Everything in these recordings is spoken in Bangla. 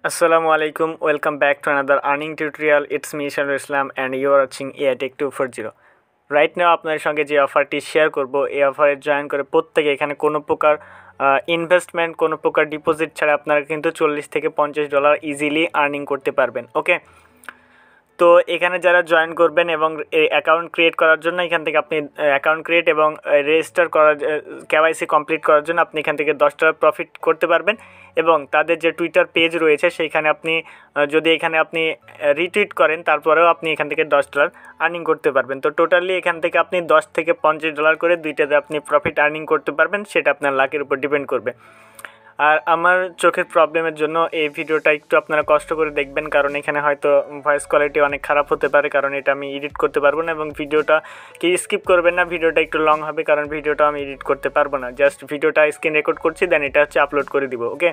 Assalamualaikum. Welcome back to another earning tutorial. It's me Esarul and you are watching AI Tech 240. Right now আপনাদের সঙ্গে যে অফারটি শেয়ার করব এই অফারে জয়েন করে প্রত্যেকে এখানে কোনো প্রকার ইনভেস্টমেন্ট কোনো প্রকার ডিপোজিট ছাড়া আপনারা কিন্তু $40 থেকে $50 ইজিলি আর্নিং করতে পারবেন। ওকে, তো এখানে যারা জয়েন করবেন এবং অ্যাকাউন্ট ক্রিয়েট করার জন্য এখান থেকে আপনি অ্যাকাউন্ট ক্রিয়েট এবং রেজিস্টার করার কেওয়াইসি কমপ্লিট করার জন্য আপনি এখান থেকে $10 প্রফিট করতে পারবেন এবং তাদের যে টুইটার পেজ রয়েছে সেইখানে আপনি যদি এখানে আপনি রিটুইট করেন তারপরেও আপনি এখান থেকে $10 আর্নিং করতে পারবেন। তো টোটালি এখান থেকে আপনি $10 থেকে $50 করে দুইটাতে আপনি প্রফিট আর্নিং করতে পারবেন, সেটা আপনার লাকের উপর ডিপেন্ড করবে। আর আমার চোখের প্রবলেমের জন্য এই ভিডিওটা একটু আপনারা কষ্ট করে দেখবেন, কারণ এখানে হয়তো ভয়েস কোয়ালিটি অনেক খারাপ হতে পারে, কারণ এটা আমি এডিট করতে পারবো না। এবং ভিডিওটা কি স্কিপ করবেন না, ভিডিওটা একটু লং হবে কারণ ভিডিওটা আমি এডিট করতে পারবো না। জাস্ট ভিডিওটা স্ক্রিন রেকর্ড করছি, দেন এটা হচ্ছে আপলোড করে দিব। ওকে,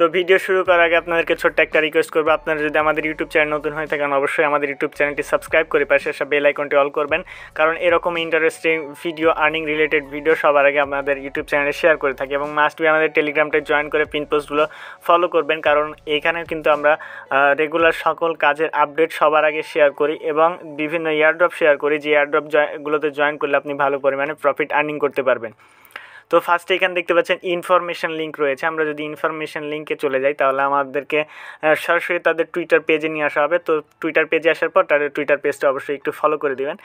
তো ভিডিও শুরু করার আগে আপনাদেরকে ছোট্ট একটা রিকোয়েস্ট করবো, আপনারা যদি আমাদের ইউটিউব চ্যানেল নতুন হয়ে থাকেন অবশ্যই আমাদের ইউটিউব চ্যানেলটি সাবস্ক্রাইব করে পাশে আসা বেল আইকনটি অল করবেন, কারণ এরকম interesting video earning related video সবার আগে আমাদের ইউটিউব চ্যানেলে শেয়ার করে থাকি। এবং মাস্ট বি আমাদের টেলিগ্রামটা জয়েন করে পিন পোস্টগুলো ফলো করবেন, কারণ এইখানে কিন্তু আমরা রেগুলার সকল কাজের আপডেট সবার আগে শেয়ার করি এবং বিভিন্ন এয়ারড্রপ শেয়ার করি, যে এয়ারড্রপগুলোতে জয়েন করলে আপনি ভালো পরিমাণে প্রফিট আর্নিং করতে পারবেন। তো ফার্স্টে এখানে দেখতে পাচ্ছেন ইনফরমেশন লিঙ্ক রয়েছে। আমরা যদি ইনফরমেশন লিঙ্কে চলে যাই তাহলে আমাদেরকে সরাসরি তাদের টুইটার পেজে নিয়ে আসা হবে। তো টুইটার পেজে আসার পর তাদের টুইটার পেজটা অবশ্যই একটু ফলো করে দেবেন।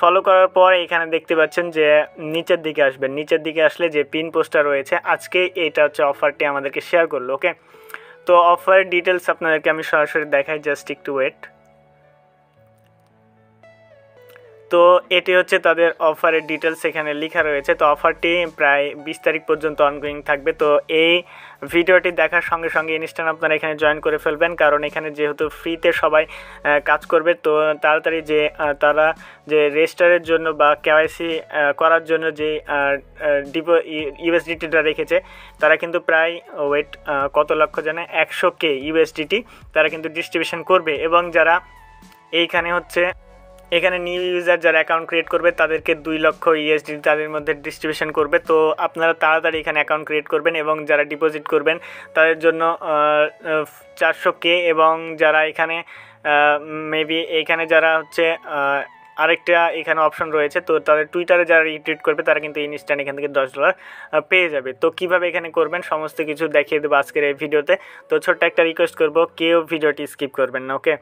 ফলো করার পর এখানে দেখতে পাচ্ছেন যে নিচের দিকে আসবেন, নিচের দিকে আসলে যে পিন পোস্টটা রয়েছে আজকে এটা হচ্ছে অফারটি আমাদেরকে শেয়ার করলো। ওকে, তো অফারের ডিটেলস আপনাদেরকে আমি সরাসরি দেখাই, জাস্ট একটু ওয়েট। তো এটি হচ্ছে তাদের অফারের ডিটেলস এখানে লেখা রয়েছে। তো অফারটি প্রায় 20 তারিখ পর্যন্ত অনগোয়িং থাকবে। তো এই ভিডিওটি দেখার সঙ্গে সঙ্গে ইনস্ট্যান্ট আপনারা এখানে জয়েন করে ফেলবেন, কারণ এখানে যেহেতু ফ্রিতে সবাই কাজ করবে, তো তাড়াতাড়ি যে তারা যে রেজিস্টারের জন্য বা কেওয়াইসি করার জন্য যে ইউএসডিটিটা রেখেছে তারা কিন্তু প্রায় ওয়েট কত লক্ষ জানে 100K ইউএসডিটি তারা কিন্তু ডিস্ট্রিবিউশন করবে। এবং যারা এইখানে হচ্ছে এখানে নিউ ইউজার যারা অ্যাকাউন্ট ক্রিয়েট করবে তাদেরকে 2 লক্ষ ইউএসডি তাদের মধ্যে ডিস্ট্রিবিউশন করবে। তো আপনারা তাড়াতাড়ি এখানে অ্যাকাউন্ট ক্রিয়েট করবেন এবং যারা ডিপোজিট করবেন তাদের জন্য 400K এবং যারা এখানে মেবি এখানে যারা হচ্ছে আরেকটা এখানে অপশন রয়েছে, তো তাদের টুইটারে যারা রিটুইট করবে তারা কিন্তু ইনস্ট্যান্ট এখান থেকে $10 পেয়ে যাবে। তো কীভাবে এখানে করবেন সমস্ত কিছু দেখিয়ে দেবো আজকের এই ভিডিওতে। তো ছোট্ট একটা রিকোয়েস্ট করবো, কেউ ভিডিওটি স্কিপ করবেন না। ওকে,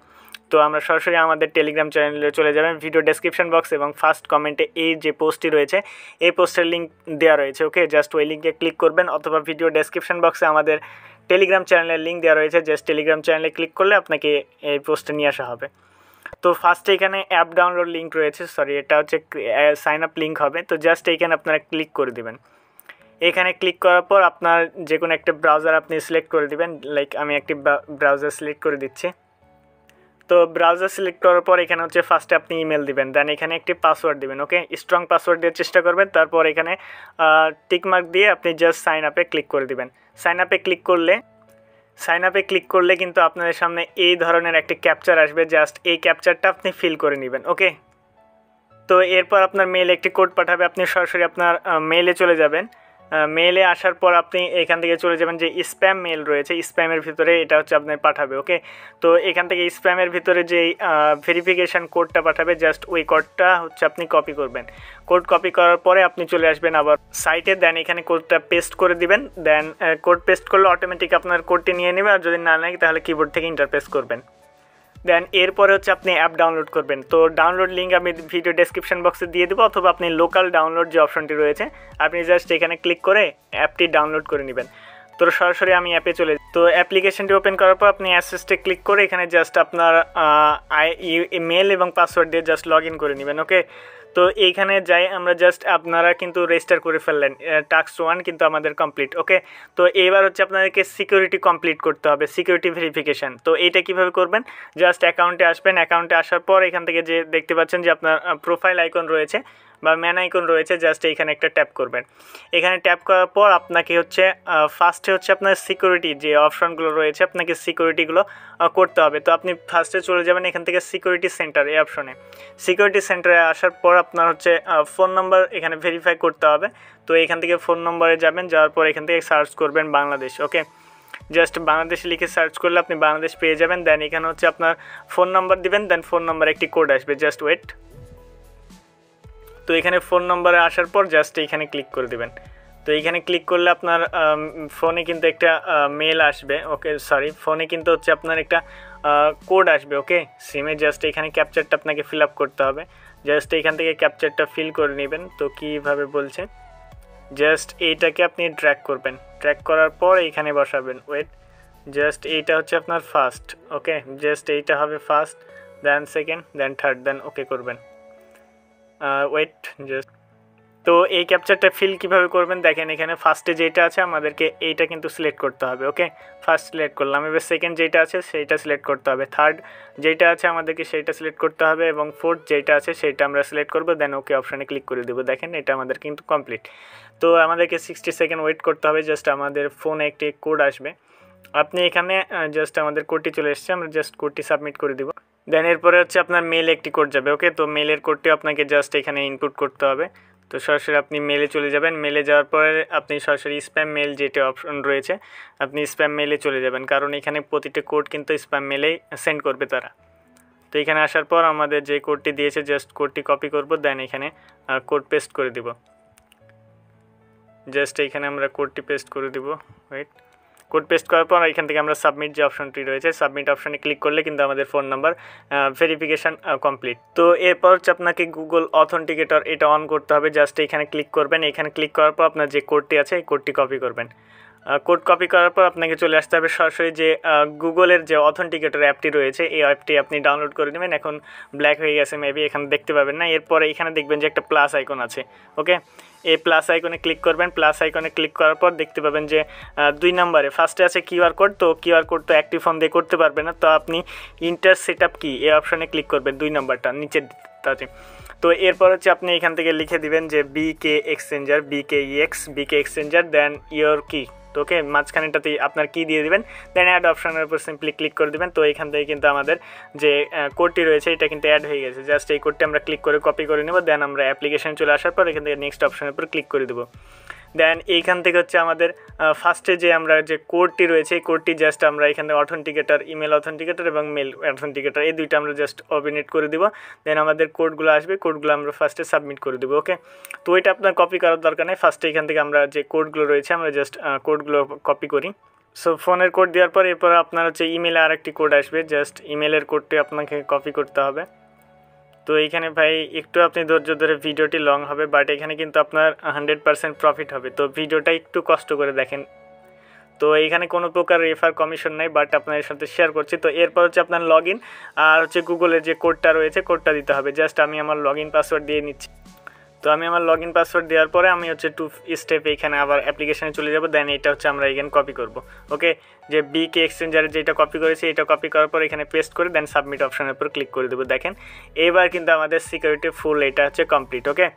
তো আমরা সরাসরি আমাদের টেলিগ্রাম চ্যানেলে চলে যাবেন। ভিডিও ডেসক্রিপশন বক্স এবং ফার্স্ট কমেন্টে এই যে পোস্টটি রয়েছে এই পোস্টের লিঙ্ক দেওয়া রয়েছে। ওকে, জাস্ট ওই লিঙ্কে ক্লিক করবেন, অথবা ভিডিও ডেসক্রিপশন বক্সে আমাদের টেলিগ্রাম চ্যানেলের লিঙ্ক দেওয়া রয়েছে, জাস্ট টেলিগ্রাম চ্যানেলে ক্লিক করলে আপনাকে এই পোস্টে নিয়ে আসা হবে। তো ফার্স্টে এখানে অ্যাপ ডাউনলোড লিঙ্ক রয়েছে, সরি এটা হচ্ছে সাইন আপ লিঙ্ক হবে। তো জাস্ট এইখানে আপনারা ক্লিক করে দেবেন। এখানে ক্লিক করার পর আপনার যে কোনো একটা ব্রাউজার আপনি সিলেক্ট করে দেবেন, লাইক আমি একটি ব্রাউজার সিলেক্ট করে দিচ্ছি। তো ব্রাউজার সিলেক্ট করার পর এখানে হচ্ছে ফার্স্টে আপনি ইমেল দিবেন, দেন এখানে একটি পাসওয়ার্ড দিবেন। ওকে, স্ট্রং পাসওয়ার্ড দেওয়ার চেষ্টা করবেন। তারপর এখানে টিকমার্ক দিয়ে আপনি জাস্ট সাইন আপে ক্লিক করে দিবেন। সাইন আপে ক্লিক করলে কিন্তু আপনাদের সামনে এই ধরনের একটি ক্যাপচার আসবে, জাস্ট এই ক্যাপচারটা আপনি ফিল করে নেবেন। ওকে, তো এরপর আপনার মেইলে একটি কোড পাঠাবে, আপনি সরাসরি আপনার মেইলে চলে যাবেন। মেইলে আসার পর আপনি এখান থেকে চলে যাবেন, যে স্প্যাম মেল রয়েছে স্প্যামের ভিতরে এটা হচ্ছে আপনার পাঠাবে। ওকে, তো এখান থেকে স্প্যামের ভিতরে যেই ভেরিফিকেশান কোডটা পাঠাবে জাস্ট ওই কোডটা হচ্ছে আপনি কপি করবেন। কোড কপি করার পরে আপনি চলে আসবেন আবার সাইটে, দেন এখানে কোডটা পেস্ট করে দিবেন। দেন কোড পেস্ট করলে অটোমেটিক আপনার কোডটি নিয়ে নেবে, আর যদি না নেয় তাহলে কিবোর্ড থেকে ইন্টারপ্রেস করবেন। দেন এরপরে হচ্ছে আপনি অ্যাপ ডাউনলোড করবেন। তো ডাউনলোড লিঙ্ক আমি ভিডিও ডেসক্রিপশন বক্সে দিয়ে দেবো, অথবা আপনি লোকাল ডাউনলোড যে অপশনটি রয়েছে আপনি জাস্ট এখানে ক্লিক করে অ্যাপটি ডাউনলোড করে নেবেন। তো সরাসরি আমি অ্যাপে চলে তো অ্যাপ্লিকেশনটি ওপেন করার পর আপনি অ্যাসেসটে ক্লিক করে এখানে জাস্ট আপনার মেল এবং পাসওয়ার্ড দিয়ে জাস্ট লগ ইন করে নেবেন। ওকে, তো এইখানে যাই আমরা জাস্ট আপনারা কিন্তু রেজিস্টার করে ফেললেন, টাস্ক 1 কিন্তু আমাদের কমপ্লিট। ওকে, তো এবার হচ্ছে আপনাদেরকে সিকিউরিটি কমপ্লিট করতে হবে, সিকিউরিটি ভেরিফিকেশান। তো এইটা কিভাবে করবেন, জাস্ট অ্যাকাউন্টে আসবেন। অ্যাকাউন্টে আসার পর এখান থেকে যে দেখতে পাচ্ছেন যে আপনার প্রোফাইল আইকন রয়েছে বা ম্যান আইকন রয়েছে, জাস্ট এইখানে একটা ট্যাপ করবেন। এখানে ট্যাপ করার পর আপনাকে হচ্ছে ফার্স্টে হচ্ছে আপনার সিকিউরিটি যে অপশনগুলো রয়েছে আপনাকে সিকিউরিটিগুলো করতে হবে। তো আপনি ফার্স্টে চলে যাবেন এখান থেকে সিকিউরিটি সেন্টার এই অপশনে। সিকিউরিটি সেন্টারে আসার পর আপনার হচ্ছে ফোন নাম্বার এখানে ভেরিফাই করতে হবে। তো এখান থেকে ফোন নম্বরে যাবেন, যাওয়ার পর এখান থেকে সার্চ করবেন বাংলাদেশ। ওকে, জাস্ট বাংলাদেশ লিখে সার্চ করলে আপনি বাংলাদেশ পেয়ে যাবেন। দেন এখানে হচ্ছে আপনার ফোন নাম্বার দিবেন, দেন ফোন নাম্বার একটি কোড আসবে, জাস্ট ওয়েট। তো এখানে ফোন নাম্বারে আসার পর জাস্ট এইখানে ক্লিক করে দিবেন। তো এইখানে ক্লিক করলে আপনার ফোনে কিন্তু একটা মেল আসবে, ওকে সরি ফোনে কিন্তু হচ্ছে আপনার একটা কোড আসবে, ওকে সিমে। জাস্ট এখানে ক্যাপচারটা আপনাকে ফিল আপ করতে হবে, জাস্ট এইখান থেকে ক্যাপচারটা ফিল করে নেবেন। তো কীভাবে বলছে, জাস্ট এইটাকে আপনি ট্র্যাক করবেন, ট্র্যাক করার পর এইখানে বসাবেন, ওয়েট। জাস্ট এইটা হচ্ছে আপনার ফার্স্ট, ওকে জাস্ট এইটা হবে ফার্স্ট, দেন সেকেন্ড, দেন থার্ড, দেন ওকে করবেন, ওয়েট জাস্ট। তো এই ক্যাপচারটা ফিল কীভাবে করবেন দেখেন, এখানে ফার্স্টে যেটা আছে আমাদেরকে এইটা কিন্তু সিলেক্ট করতে হবে, ওকে ফার্স্ট সিলেক্ট করলাম। এবার সেকেন্ড যেটা আছে সেইটা সিলেক্ট করতে হবে, থার্ড যেটা আছে আমাদেরকে সেইটা সিলেক্ট করতে হবে, এবং ফোর্থ যেটা আছে সেইটা আমরা সিলেক্ট করবো, দেন ওকে অপশানে ক্লিক করে দেবো। দেখেন এটা আমাদের কিন্তু কমপ্লিট। তো আমাদেরকে 60 সেকেন্ড ওয়েট করতে হবে, জাস্ট আমাদের ফোনে একটি কোড আসবে। আপনি এখানে জাস্ট আমাদের কোডটি চলে এসেছে, আমরা জাস্ট কোডটি সাবমিট করে দিব। দেন এরপরে হচ্ছে আপনার মেলে একটি কোড যাবে, ওকে তো মেলের কোডটি আপনাকে জাস্ট এখানে ইনপুট করতে হবে। তো সরাসরি আপনি মেলে চলে যাবেন, মেলে যাওয়ার পরে আপনি সরাসরি স্প্যাম মেল যেটা অপশন রয়েছে আপনি স্প্যাম মেলে চলে যাবেন, কারণ এখানে প্রতিটা কোড কিন্তু স্প্যাম মেলেই সেন্ড করবে তারা। তো এখানে আসার পর আমাদের যে কোডটি দিয়েছে জাস্ট কোডটি কপি করব, দেন এখানে কোড পেস্ট করে দিব। জাস্ট এইখানে আমরা কোডটি পেস্ট করে দিব, ওয়েট। কোড পেস্ট করার পর এখান থেকে আমরা সাবমিট যে অপশনটি রয়েছে সাবমিট অপশানে ক্লিক করলে কিন্তু আমাদের ফোন নাম্বার ভেরিফিকেশান কমপ্লিট। তো এরপর হচ্ছে আপনাকে গুগল অথেন্টিকেটর এটা অন করতে হবে, জাস্ট এখানে ক্লিক করবেন। এখানে ক্লিক করার পর আপনার যে কোডটি আছে এই কোডটি কপি করবেন। কোড কপি করার পর আপনাকে চলে আসতে হবে সরাসরি যে গুগলের যে অথেন্টিকেটর অ্যাপটি রয়েছে এই অ্যাপটি আপনি ডাউনলোড করে নেবেন। এখন ব্ল্যাক হয়ে গেছে মেবি, এখানে দেখতে পাবেন না। এরপরে এখানে দেখবেন যে একটা প্লাস আইকন আছে, ওকে এই প্লাস আইকনে ক্লিক করবেন। প্লাস আইকনে ক্লিক করার পর দেখতে পাবেন যে 2 নম্বরে ফার্স্টে আছে কিউআর কোড। তো কিউআর কোড তো একটি ফোন দিয়ে করতে পারবে না, তো আপনি ইন্টার সেটআপ কি এই অপশানে ক্লিক করবেন, 2 নম্বরটা নিচের তাতে। তো এরপর হচ্ছে আপনি এখান থেকে লিখে দিবেন যে BK exchanger, BK exchanger, then your কি। তো ওকে মাঝখানেটাতেই আপনার কি দিয়ে দিবেন, দেন অ্যাড অপশানের উপর সিম্পলি ক্লিক করে দেবেন। তো এখান থেকে কিন্তু আমাদের যে কোডটি রয়েছে এটা কিন্তু অ্যাড হয়ে গেছে। জাস্ট এই কোডটি আমরা ক্লিক করে কপি করে নেব, দেন আমরা অ্যাপ্লিকেশন চলে আসার পর এখান থেকে নেক্সট অপশানের উপর ক্লিক করে দেবো। দেন এইখান থেকে হচ্ছে আমাদের ফার্স্টে যে আমরা যে কোডটি রয়েছে এই কোডটি জাস্ট আমরা এখানে অথেন্টিকেটর, ইমেল অথেন্টিকেটর এবং মেল অথেন্টিকেটর এই দুইটা আমরা জাস্ট অবিনেট করে দিব। দেন আমাদের কোডগুলো আসবে, কোডগুলো আমরা ফার্স্টে সাবমিট করে দেবো, ওকে। তো এটা আপনার কপি করার দরকার নেই, ফার্স্টে এখান থেকে আমরা যে কোডগুলো রয়েছে আমরা জাস্ট কোডগুলো কপি করি। সো ফোনের কোড দেওয়ার পর এরপর আপনার হচ্ছে ইমেলে আরেকটি কোড আসবে, জাস্ট ইমেলের কোডটি আপনাকে কপি করতে হবে। তো এইখানে ভাই একটু আপনি ধৈর্য ধরে, ভিডিওটি লং হবে বাট এখানে কিন্তু আপনার 100% প্রফিট হবে। তো ভিডিওটা একটু কষ্ট করে দেখেন। তো এইখানে কোনো প্রকার রেফার কমিশন নাই, বাট আপনাদের সাথে শেয়ার করছি। তো এরপর হচ্ছে আপনার লগ ইন আর হচ্ছে গুগলের যে কোডটা রয়েছে কোডটা দিতে হবে। জাস্ট আমি আমার লগ ইন পাসওয়ার্ড দিয়ে নিচ্ছি। তো আমি আমার লগ ইন পাসওয়ার্ড দেওয়ার পরে আমি হচ্ছে 2 স্টেপে এখানে আবার অ্যাপ্লিকেশানে চলে যাব। দেন এটা হচ্ছে আমরা এখানে কপি করব, ওকে যে বিকে এক্সচেঞ্জারে যেটা কপি করেছি এটা কপি করার পর এখানে পেস্ট করে দেন সাবমিট অপশানের উপর ক্লিক করে দেবো। দেখেন এবার কিন্তু আমাদের সিকিউরিটি ফুল এটা হচ্ছে কমপ্লিট, ওকে।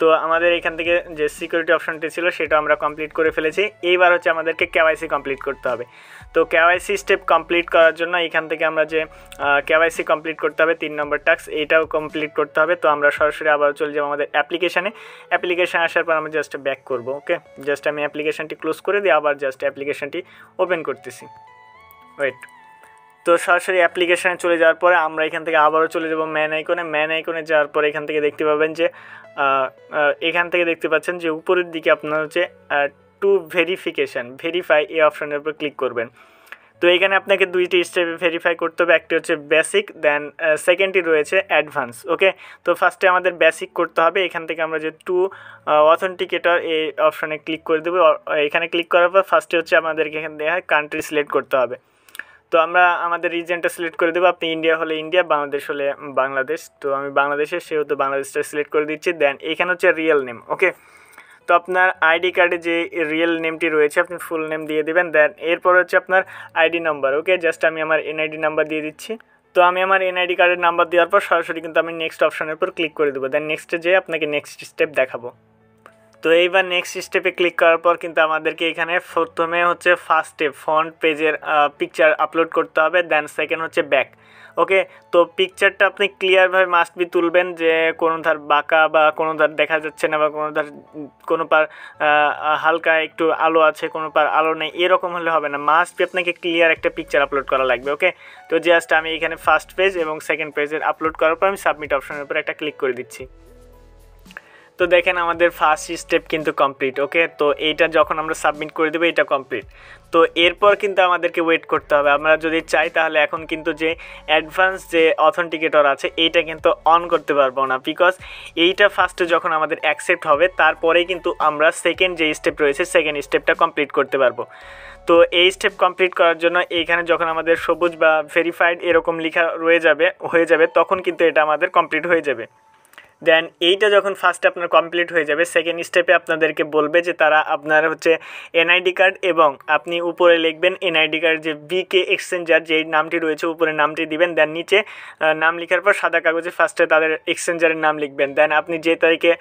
তো আমাদের এখান থেকে যে সিকিউরিটি অপশানটি ছিল সেটা আমরা কমপ্লিট করে ফেলেছি। এইবার হচ্ছে আমাদেরকে কেওয়াইসি কমপ্লিট করতে হবে। তো কেওয়াইসি স্টেপ কমপ্লিট করার জন্য এখান থেকে আমরা যে কেওয়াইসি কমপ্লিট করতে হবে 3 নম্বর টাস্ক এইটাও কমপ্লিট করতে হবে। তো আমরা সরাসরি আবার চলে যাবো আমাদের অ্যাপ্লিকেশানে আসার পর আমরা জাস্ট ব্যাক করব, ওকে জাস্ট আমি অ্যাপ্লিকেশানটি ক্লোজ করে দিয়ে আবার জাস্ট অ্যাপ্লিকেশানটি ওপেন করতেছি, ওয়েট। তো সরাসরি অ্যাপ্লিকেশানে চলে যাওয়ার পরে আমরা এখান থেকে আবারও চলে যাব ম্যান আইকনে যাওয়ার পরে এখান থেকে দেখতে পাবেন যে এখান থেকে দেখতে পাচ্ছেন যে উপরের দিকে আপনার হচ্ছে টু ভেরিফাই এই অপশানের উপর ক্লিক করবেন। তো এখানে আপনাকে 2টি স্টেপে ভেরিফাই করতে হবে, একটি হচ্ছে বেসিক, দেন সেকেন্ডটি রয়েছে অ্যাডভান্স, ওকে। তো ফার্স্টে আমাদের বেসিক করতে হবে। এখান থেকে আমরা যে টু অথেন্টিকেটর এই অপশানে ক্লিক করে দেবো। এখানে ক্লিক করার পর ফার্স্টে হচ্ছে আমাদেরকে এখানে দেখা কান্ট্রি সিলেক্ট করতে হবে। তো আমরা আমাদের রিজনটা সিলেক্ট করে দেবো। আপনি ইন্ডিয়া হলে ইন্ডিয়া, বাংলাদেশ হলে বাংলাদেশ। তো আমি বাংলাদেশের সেহেতু বাংলাদেশটা সিলেক্ট করে দিচ্ছি। দেন এখানে হচ্ছে রিয়েল নেম, ওকে। তো আপনার আইডি কার্ডে যে রিয়েল নেমটি রয়েছে আপনি ফুল নেম দিয়ে দেবেন। দেন এরপর হচ্ছে আপনার আইডি নাম্বার, ওকে জাস্ট আমি আমার এনআইডি নাম্বার দিয়ে দিচ্ছি। তো আমি আমার এনআইডি কার্ডের নাম্বার দেওয়ার পর সরাসরি কিন্তু আমি নেক্সট অপশানের উপর ক্লিক করে দেবো। দেন নেক্সটে যেয়ে আপনাকে নেক্সট স্টেপ দেখাবো। তো এইবার নেক্সট স্টেপে ক্লিক করার পর কিন্তু আমাদেরকে এখানে প্রথমে হচ্ছে ফার্স্ট স্টেপ ফ্রন্ট পেজের পিকচার আপলোড করতে হবে। দেন সেকেন্ড হচ্ছে ব্যাক, ওকে, তো পিকচারটা আপনি ক্লিয়ারভাবে মাস্ট বি তুলবেন, যে কোনো ধার বাঁকা বা কোনো ধার দেখা যাচ্ছে না বা কোনো ধার কোনো পার হালকা একটু আলো আছে, কোনো পার আলো নেই, এরকম হলে হবে না। মাস্ট বি আপনাকে ক্লিয়ার একটা পিকচার আপলোড করা লাগবে। ওকে, তো জাস্ট আমি এখানে ফার্স্ট পেজ এবং সেকেন্ড পেজের আপলোড করার পর আমি সাবমিট অপশনের উপর একটা ক্লিক করে দিচ্ছি। তো দেখেন আমাদের ফার্স্ট স্টেপ কিন্তু কমপ্লিট। ওকে, তো এইটা যখন আমরা সাবমিট করে দেবো এটা কমপ্লিট। তো এরপর কিন্তু আমাদেরকে ওয়েট করতে হবে। আমরা যদি চাই তাহলে এখন কিন্তু যে অ্যাডভান্স যে অথেন্টিকেটর আছে এইটা কিন্তু অন করতে পারবো না, বিকজ এইটা ফার্স্টে যখন আমাদের অ্যাকসেপ্ট হবে তারপরেই কিন্তু আমরা সেকেন্ড যে স্টেপ রয়েছে সেকেন্ড স্টেপটা কমপ্লিট করতে পারবো। তো এই স্টেপ কমপ্লিট করার জন্য এইখানে যখন আমাদের সবুজ বা ভেরিফাইড এরকম লেখা হয়ে যাবে তখন কিন্তু এটা আমাদের কমপ্লিট হয়ে যাবে। দেন এইটা যখন ফার্স্টে আপনার কমপ্লিট হয়ে যাবে, সেকেন্ড স্টেপে আপনাদেরকে বলবে যে তারা আপনার হচ্ছে এনআইডি কার্ড, এবং আপনি উপরে লিখবেন এনআইডি কার্ড যে বিকে এক্সচেঞ্জার যেই নামটি রয়েছে উপরে নামটি দিবেন। দেন নিচে নাম লেখার পর সাদা কাগজে ফার্স্টে তাদের এক্সচেঞ্জারের নাম লিখবেন। দেন আপনি যে তারিখে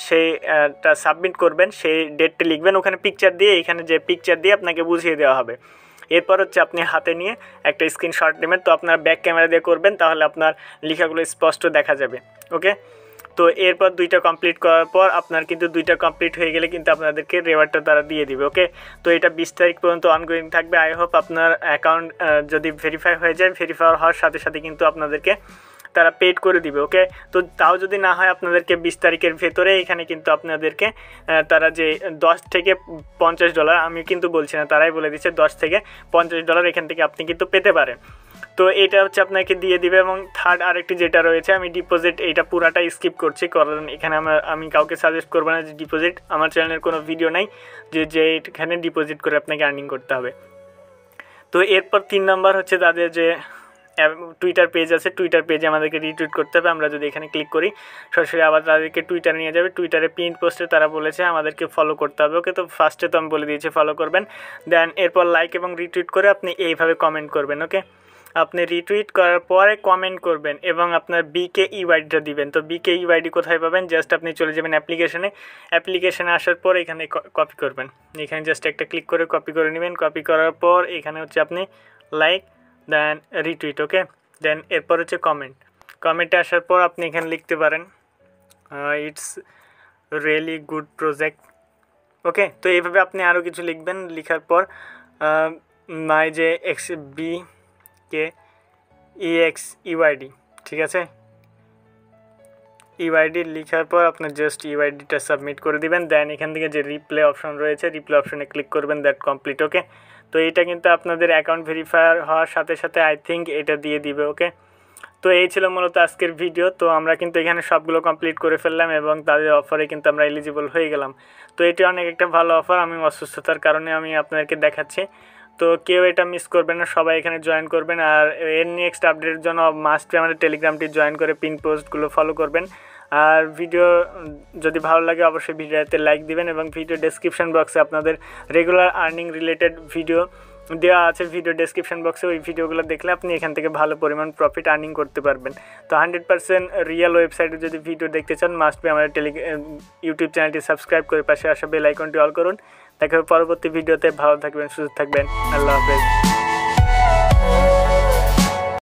সেইটা সাবমিট করবেন সেই ডেটটা লিখবেন, ওখানে পিকচার দিয়ে, এখানে যে পিকচার দিয়ে আপনাকে বুঝিয়ে দেওয়া হবে। এরপর হচ্ছে আপনি হাতে নিয়ে একটা স্ক্রিনশট নেবেন। তো আপনার ব্যাক ক্যামেরা দিয়ে করবেন, তাহলে আপনার লেখাগুলো স্পষ্ট দেখা যাবে। ওকে, তো এরপর দুইটা কমপ্লিট করার পর আপনার কিন্তু দুইটা কমপ্লিট হয়ে গেলে কিন্তু আপনাদেরকে রিওয়ার্ডটা তারা দিয়ে দিবে। ওকে, তো এটা 20 তারিখ পর্যন্ত অনগোয়িং থাকবে। আই হোপ আপনার অ্যাকাউন্ট যদি ভেরিফাই হয়ে যায়, ভেরিফাই হওয়ার সাথে সাথে কিন্তু আপনাদেরকে তারা পেড করে দিবে। ওকে, তো তাও যদি না হয় আপনাদেরকে 20 তারিখের ভেতরে এখানে কিন্তু আপনাদেরকে তারা যে $10 থেকে $50, আমি কিন্তু বলছি না, তারাই বলে দিচ্ছে $10 থেকে $50 এখান থেকে আপনি কিন্তু পেতে পারেন। তো এটা হচ্ছে আপনাকে দিয়ে দিবে। এবং থার্ড আরেকটি যেটা রয়েছে, আমি ডিপোজিট এইটা পুরাটাই স্কিপ করছি, কারণ এখানে আমি কাউকে সাজেস্ট করবো না যে ডিপোজিট, আমার চ্যানেলের কোনো ভিডিও নাই যে এখানে ডিপোজিট করে আপনাকে আর্নিং করতে হবে। তো এরপর 3 নম্বর হচ্ছে তাদের যে টুইটার পেজ আছে, টুইটার পেজে আমাদেরকে রিটুইট করতে হবে। আমরা যদি এখানে ক্লিক করি সরাসরি আবার তাদেরকে টুইটারে নিয়ে যাবে। টুইটারে প্রিন্ট পোস্টে তারা বলেছে আমাদেরকে ফলো করতে হবে। ওকে, তো ফার্স্টে তো আমি বলে দিয়েছি ফলো করবেন। দেন এরপর লাইক এবং রিটুইট করে আপনি এইভাবে কমেন্ট করবেন। ওকে, আপনি রিটুইট করার পরে কমেন্ট করবেন এবং আপনার BKEYDটা দিবেন। তো BKEYD কোথায় পাবেন, জাস্ট আপনি চলে যাবেন অ্যাপ্লিকেশনে আসার পর এখানে কপি করবেন। এখানে জাস্ট একটা ক্লিক করে কপি করে নেবেন। কপি করার পর এখানে হচ্ছে আপনি লাইক, দেন রিটুইট। ওকে, দেন এরপর হচ্ছে কমেন্টে আসার পর আপনি এখানে লিখতে পারেন ইটস রিয়েলি গুড প্রজেক্ট। ওকে, তো এইভাবে আপনি আরও কিছু লিখবেন। লিখার পর মাই যে BKEX ঠিক আছে, EYD লিখার পর আপনার জাস্ট EYDটা সাবমিট করে দিবেন। দেন এখান থেকে যে রিপ্লে অপশন রয়েছে, রিপ্লে অপশনে ক্লিক করবেন, দ্যাট কমপ্লিট। ওকে, তো এটা কিন্তু আপনাদের অ্যাকাউন্ট ভেরিফায়ার হওয়ার সাথে সাথে আই থিঙ্ক এটা দিয়ে দিবে। ওকে, তো এই ছিল মূলত আজকের ভিডিও। তো আমরা কিন্তু এখানে সবগুলো কমপ্লিট করে ফেললাম এবং তাদের অফারে কিন্তু আমরা এলিজিবল হয়ে গেলাম। তো এটি অনেক একটা ভালো অফার, আমি অসুস্থতার কারণে আমি আপনাদেরকে দেখাচ্ছি। তো কেউ এটা মিস করবেন না, সবাই এখানে জয়েন করবেন। আর এর নেক্সট আপডেটের জন্য মাস্ট বি আমাদের টেলিগ্রামটি জয়েন করে পিন পোস্টগুলো ফলো করবেন। আর ভিডিও যদি ভালো লাগে অবশ্যই ভিডিওতে লাইক দিবেন এবং ভিডিও ডেসক্রিপশন বক্সে আপনাদের রেগুলার আর্নিং রিলেটেড ভিডিও দেওয়া আছে। ভিডিও ডেসক্রিপশন বক্সে ওই ভিডিওগুলো দেখলে আপনি এখান থেকে ভালো পরিমাণ প্রফিট আর্নিং করতে পারবেন। তো 100% রিয়েল ওয়েবসাইটে যদি ভিডিও দেখতে চান মাস্ট বি আমাদের ইউটিউব চ্যানেলটি সাবস্ক্রাইব করে পাশে আসা বেল আইকনটি অল করুন। দেখা হবে পরবর্তী ভিডিওতে। ভালো থাকবেন, সুস্থ থাকবেন, আল্লাহ হাফেজ।